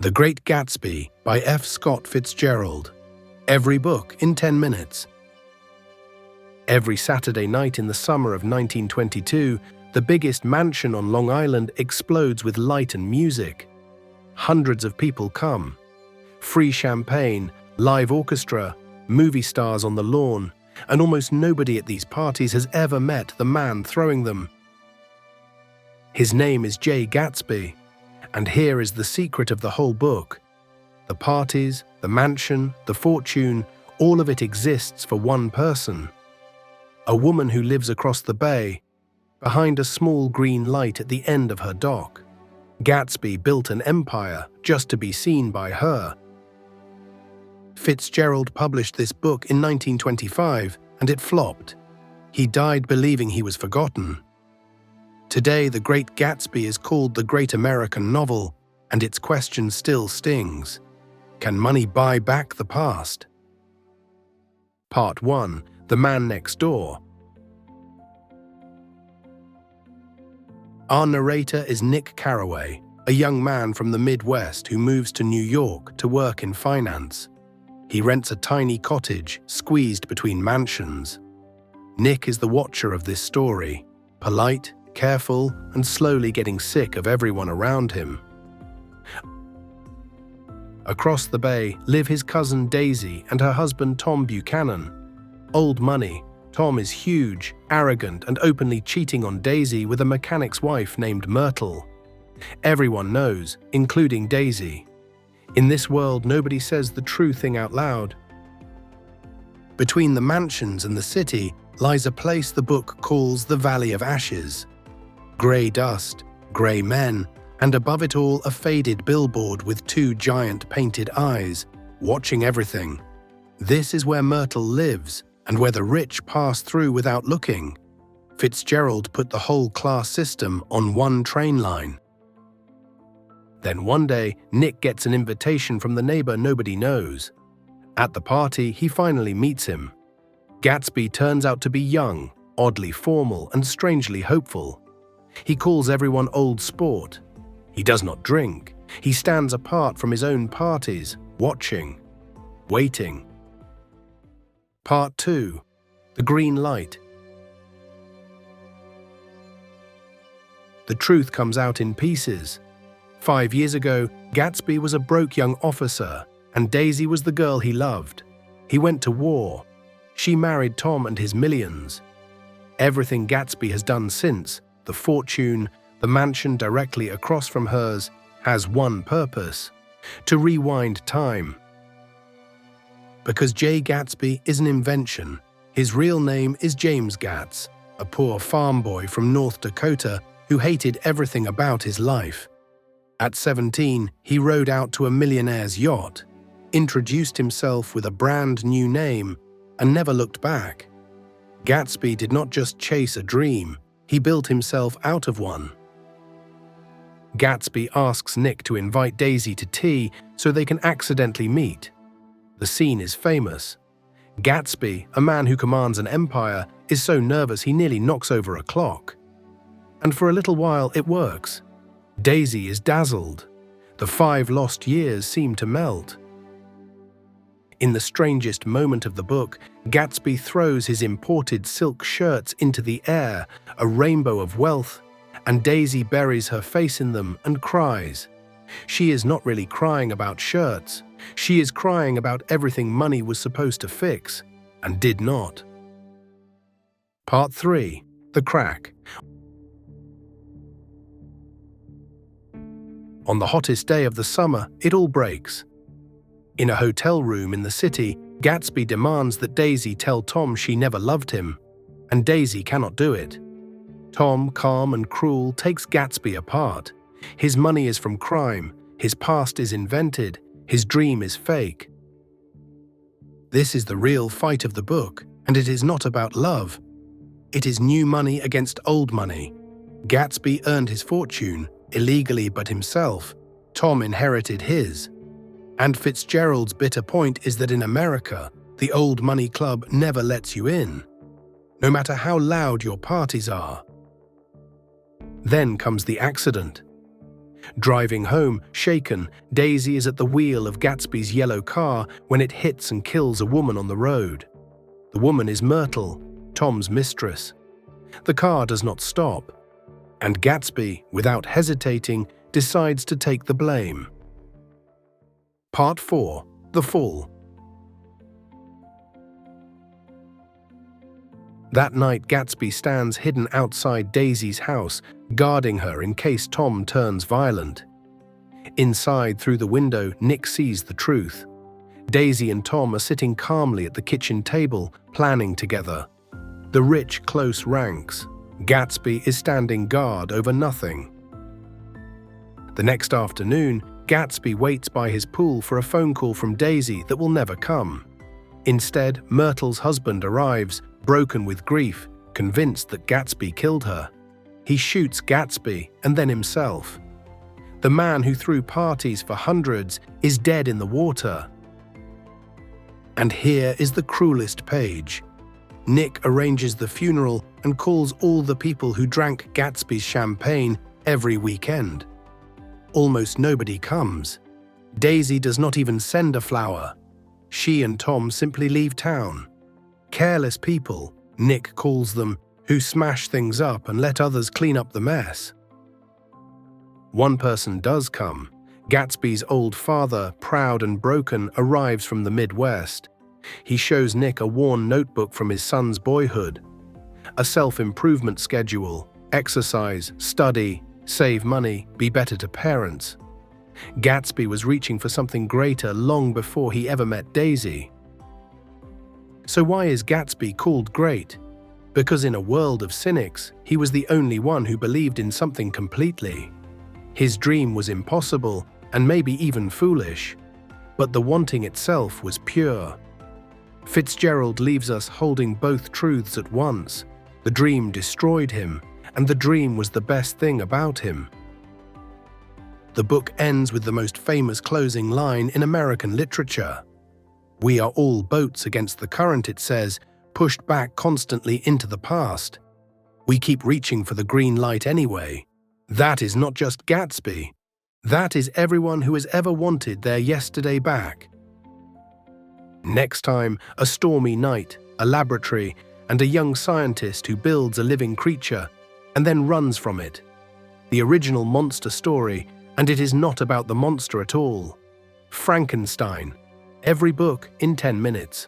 The Great Gatsby by F. Scott Fitzgerald. Every book in 10 minutes. Every Saturday night in the summer of 1922, the biggest mansion on Long Island explodes with light and music. Hundreds of people come. Free champagne, live orchestra, movie stars on the lawn, and almost nobody at these parties has ever met the man throwing them. His name is J. Gatsby. And here is the secret of the whole book. The parties, the mansion, the fortune, all of it exists for one person. A woman who lives across the bay, behind a small green light at the end of her dock. Gatsby built an empire just to be seen by her. Fitzgerald published this book in 1925, and it flopped. He died believing he was forgotten. Today, The Great Gatsby is called the great American novel, and its question still stings. Can money buy back the past? Part 1. The Man Next Door. Our narrator is Nick Carraway, a young man from the Midwest who moves to New York to work in finance. He rents a tiny cottage squeezed between mansions. Nick is the watcher of this story, polite, careful, and slowly getting sick of everyone around him. Across the bay live his cousin Daisy and her husband Tom Buchanan. Old money, Tom is huge, arrogant, and openly cheating on Daisy with a mechanic's wife named Myrtle. Everyone knows, including Daisy. In this world, nobody says the true thing out loud. Between the mansions and the city lies a place the book calls the Valley of Ashes. Grey dust, grey men, and above it all a faded billboard with two giant painted eyes, watching everything. This is where Myrtle lives, and where the rich pass through without looking. Fitzgerald put the whole class system on one train line. Then one day, Nick gets an invitation from the neighbor nobody knows. At the party, he finally meets him. Gatsby turns out to be young, oddly formal, and strangely hopeful. He calls everyone old sport. He does not drink. He stands apart from his own parties, watching, waiting. Part 2. The Green Light. The truth comes out in pieces. 5 years ago, Gatsby was a broke young officer, and Daisy was the girl he loved. He went to war. She married Tom and his millions. Everything Gatsby has done since, the fortune, the mansion directly across from hers, has one purpose: to rewind time. Because J. Gatsby is an invention, his real name is James Gatz, a poor farm boy from North Dakota who hated everything about his life. At 17, he rowed out to a millionaire's yacht, introduced himself with a brand new name, and never looked back. Gatsby did not just chase a dream, he built himself out of one. Gatsby asks Nick to invite Daisy to tea so they can accidentally meet. The scene is famous. Gatsby, a man who commands an empire, is so nervous he nearly knocks over a clock. And for a little while it works. Daisy is dazzled. The 5 lost years seem to melt. In the strangest moment of the book, Gatsby throws his imported silk shirts into the air, a rainbow of wealth, and Daisy buries her face in them and cries. She is not really crying about shirts. She is crying about everything money was supposed to fix, and did not. Part 3. The Crack. On the hottest day of the summer, it all breaks. In a hotel room in the city, Gatsby demands that Daisy tell Tom she never loved him, and Daisy cannot do it. Tom, calm and cruel, takes Gatsby apart. His money is from crime, his past is invented, his dream is fake. This is the real fight of the book, and it is not about love. It is new money against old money. Gatsby earned his fortune, illegally but himself. Tom inherited his. And Fitzgerald's bitter point is that in America, the old money club never lets you in, no matter how loud your parties are. Then comes the accident. Driving home, shaken, Daisy is at the wheel of Gatsby's yellow car when it hits and kills a woman on the road. The woman is Myrtle, Tom's mistress. The car does not stop, and Gatsby, without hesitating, decides to take the blame. Part 4. The Fall. That night, Gatsby stands hidden outside Daisy's house, guarding her in case Tom turns violent. Inside, through the window, Nick sees the truth. Daisy and Tom are sitting calmly at the kitchen table, planning together. The rich, close ranks. Gatsby is standing guard over nothing. The next afternoon, Gatsby waits by his pool for a phone call from Daisy that will never come. Instead, Myrtle's husband arrives, broken with grief, convinced that Gatsby killed her. He shoots Gatsby and then himself. The man who threw parties for hundreds is dead in the water. And here is the cruelest page. Nick arranges the funeral and calls all the people who drank Gatsby's champagne every weekend. Almost nobody comes. Daisy does not even send a flower. She and Tom simply leave town. Careless people, Nick calls them, who smash things up and let others clean up the mess. One person does come. Gatsby's old father, proud and broken, arrives from the Midwest. He shows Nick a worn notebook from his son's boyhood. A self-improvement schedule, exercise, study, save money, be better to parents. Gatsby was reaching for something greater long before he ever met Daisy. So why is Gatsby called great? Because in a world of cynics, he was the only one who believed in something completely. His dream was impossible and maybe even foolish, but the wanting itself was pure. Fitzgerald leaves us holding both truths at once. The dream destroyed him, and the dream was the best thing about him. The book ends with the most famous closing line in American literature. "We are all boats against the current," it says, pushed back constantly into the past. We keep reaching for the green light anyway. That is not just Gatsby. That is everyone who has ever wanted their yesterday back. Next time, a stormy night, a laboratory, and a young scientist who builds a living creature and then runs from it. The original monster story, and it is not about the monster at all. Frankenstein. Every book in 10 minutes.